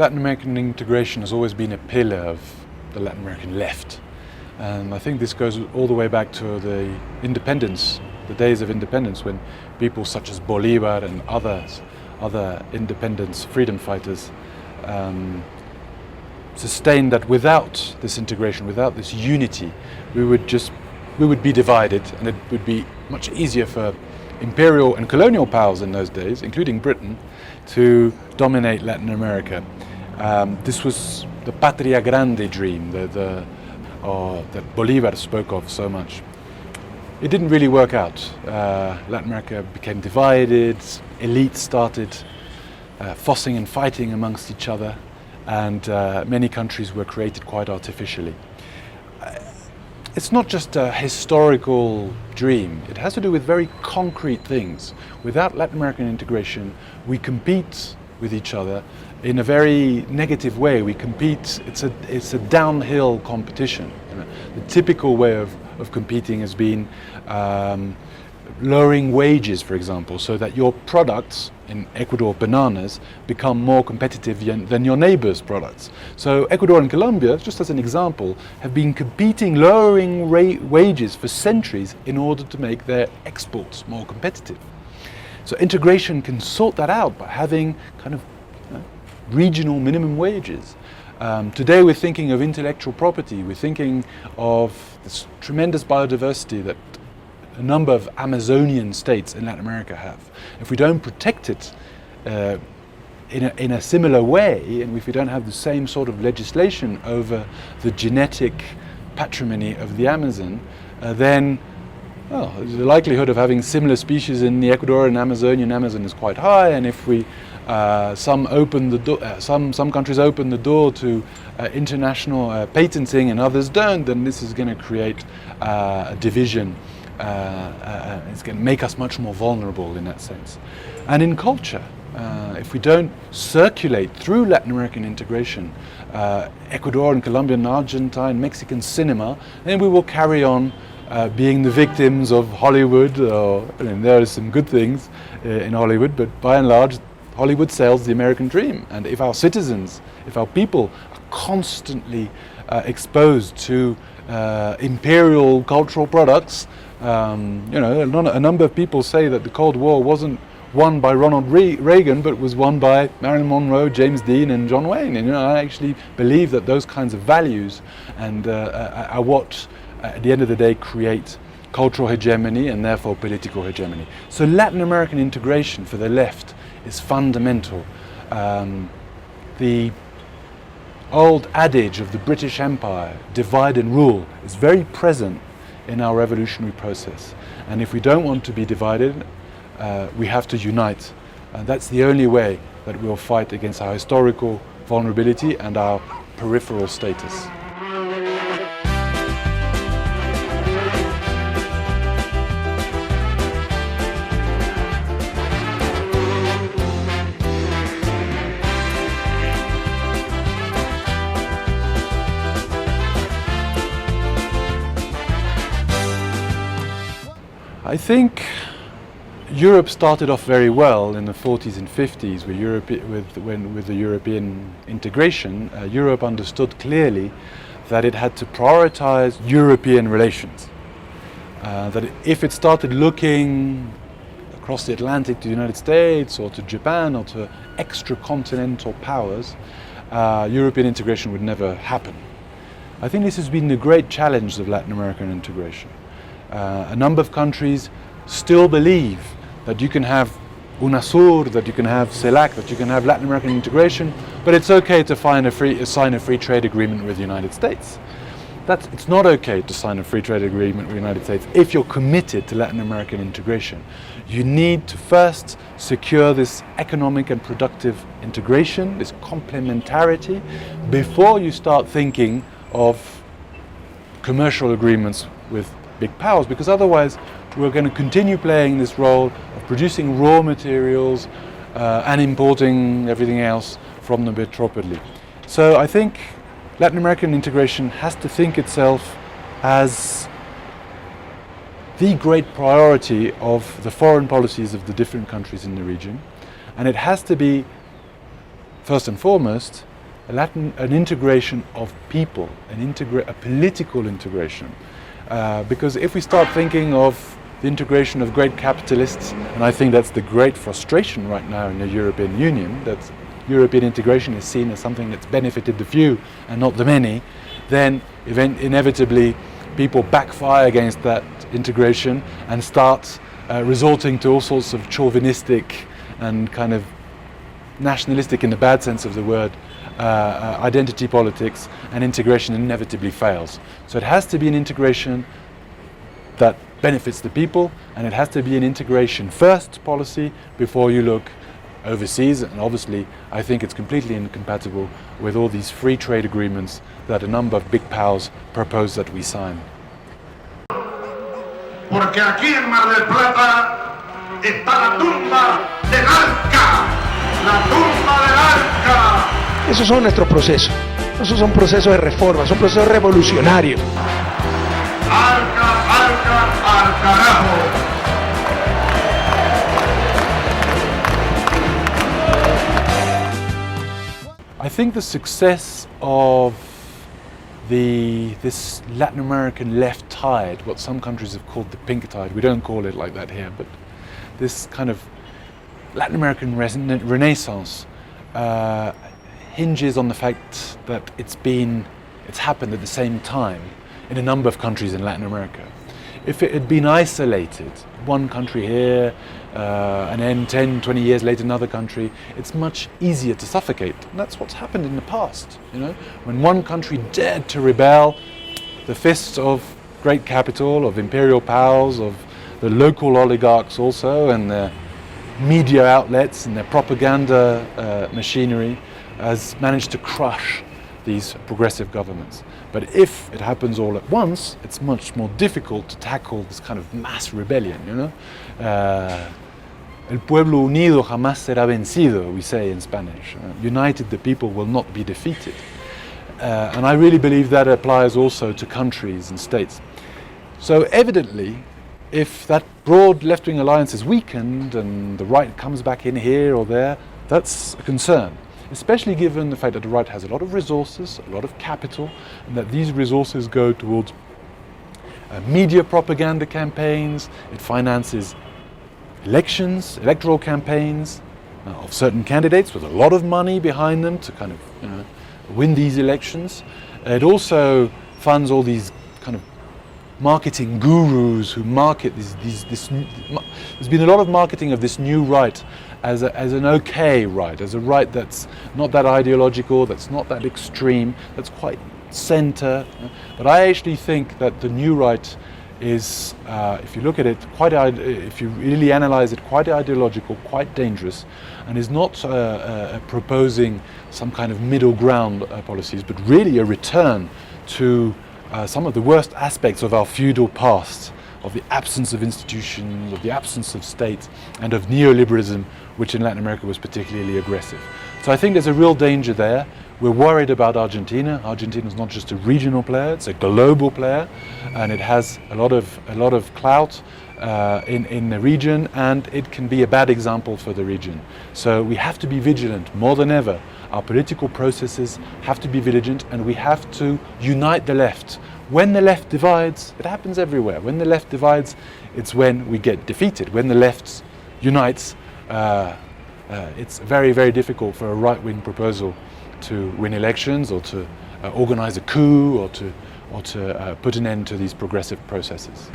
Latin American integration has always been a pillar of the Latin American left. And I think this goes all the way back to the independence, the days of independence, when people such as Bolivar and other independence freedom fighters sustained that without this integration, without this unity, we would be divided, and it would be much easier for imperial and colonial powers in those days, including Britain, to dominate Latin America. This was the Patria Grande dream that Bolivar spoke of so much. It didn't really work out. Latin America became divided, elites started fussing and fighting amongst each other, and many countries were created quite artificially. It's not just a historical dream, it has to do with very concrete things. Without Latin American integration, we compete with each other in a very negative way. We compete, it's a downhill competition. You know, the typical way of competing has been lowering wages, for example, so that your products, in Ecuador bananas, become more competitive than your neighbor's products. So Ecuador and Colombia, just as an example, have been competing, lowering wages for centuries in order to make their exports more competitive. So integration can sort that out by having kind of regional minimum wages. Today we're thinking of intellectual property, we're thinking of this tremendous biodiversity that a number of Amazonian states in Latin America have. If we don't protect it in a similar way, and if we don't have the same sort of legislation over the genetic patrimony of the Amazon, then the likelihood of having similar species in the Ecuadorian Amazonian Amazon is quite high, and if we some countries open the door to international patenting and others don't, then this is going to create a division. It's going to make us much more vulnerable in that sense. And in culture, if we don't circulate through Latin American integration, Ecuadorian, Colombian, Argentine, Mexican cinema, then we will carry on being the victims of Hollywood. There are some good things in Hollywood, but by and large, Hollywood sells the American dream. And if our citizens, if our people are constantly exposed to imperial cultural products, a number of people say that the Cold War wasn't won by Ronald Reagan, but was won by Marilyn Monroe, James Dean, and John Wayne. And I actually believe that those kinds of values and are what, at the end of the day, create cultural hegemony and therefore political hegemony. So Latin American integration for the left is fundamental. The old adage of the British Empire, divide and rule, is very present in our revolutionary process. And if we don't want to be divided, we have to unite. And that's the only way that we'll fight against our historical vulnerability and our peripheral status. I think Europe started off very well in the 40s and 50s with the European integration. Europe understood clearly that it had to prioritize European relations. That if it started looking across the Atlantic to the United States or to Japan or to extra-continental powers, European integration would never happen. I think this has been the great challenge of Latin American integration. A number of countries still believe that you can have UNASUR, that you can have CELAC, that you can have Latin American integration, but it's okay to sign a free trade agreement with the United States. It's not okay to sign a free trade agreement with the United States if you're committed to Latin American integration. You need to first secure this economic and productive integration, this complementarity, before you start thinking of commercial agreements with big powers, because otherwise we're going to continue playing this role of producing raw materials and importing everything else from the metropolis. So I think Latin American integration has to think itself as the great priority of the foreign policies of the different countries in the region, and it has to be, first and foremost, an integration of people, a political integration. Because if we start thinking of the integration of great capitalists, and I think that's the great frustration right now in the European Union, that European integration is seen as something that's benefited the few and not the many, then inevitably people backfire against that integration and start resorting to all sorts of chauvinistic and kind of nationalistic, in the bad sense of the word, identity politics, and integration inevitably fails. So it has to be an integration that benefits the people, and it has to be an integration first policy before you look overseas. And obviously I think it's completely incompatible with all these free trade agreements that a number of big powers propose that we sign. Porque aquí en Mar del Plata está la tumba del Arca, la tumba del Arca. Esos son nuestros procesos. Esos son procesos de reforma, son procesos revolucionarios. Arca, Arca, al carajo. I think the success of this Latin American left tide, what some countries have called the pink tide, we don't call it like that here, but this kind of Latin American renaissance hinges on the fact that it's happened at the same time in a number of countries in Latin America. If it had been isolated, one country here, and then 10, 20 years later another country, it's much easier to suffocate. And that's what's happened in the past. When one country dared to rebel, the fists of great capital, of imperial powers, of the local oligarchs also, and their media outlets and their propaganda machinery has managed to crush these progressive governments. But if it happens all at once, it's much more difficult to tackle this kind of mass rebellion, El pueblo unido jamás será vencido, we say in Spanish. United, the people will not be defeated. And I really believe that applies also to countries and states. So evidently, if that broad left-wing alliance is weakened and the right comes back in here or there, that's a concern. Especially given the fact that the right has a lot of resources, a lot of capital, and that these resources go towards media propaganda campaigns. It finances elections, electoral campaigns of certain candidates with a lot of money behind them to kind of win these elections. It also funds all these kind of marketing gurus who market there's been a lot of marketing of this new right as an okay right, as a right that's not that ideological, that's not that extreme, that's quite centre. But I actually think that the new right is, if you look at it, if you really analyse it, quite ideological, quite dangerous, and is not proposing some kind of middle ground policies, but really a return to some of the worst aspects of our feudal past, of the absence of institutions, of the absence of state, and of neoliberalism, which in Latin America was particularly aggressive. So I think there's a real danger there. We're worried about Argentina. Argentina is not just a regional player, it's a global player, and it has a lot of clout in the region, and it can be a bad example for the region. So we have to be vigilant more than ever. Our political processes have to be vigilant, and we have to unite the left. When the left divides, it happens everywhere. When the left divides, it's when we get defeated. When the left unites, it's very, very difficult for a right-wing proposal to win elections or to organize a coup or to put an end to these progressive processes.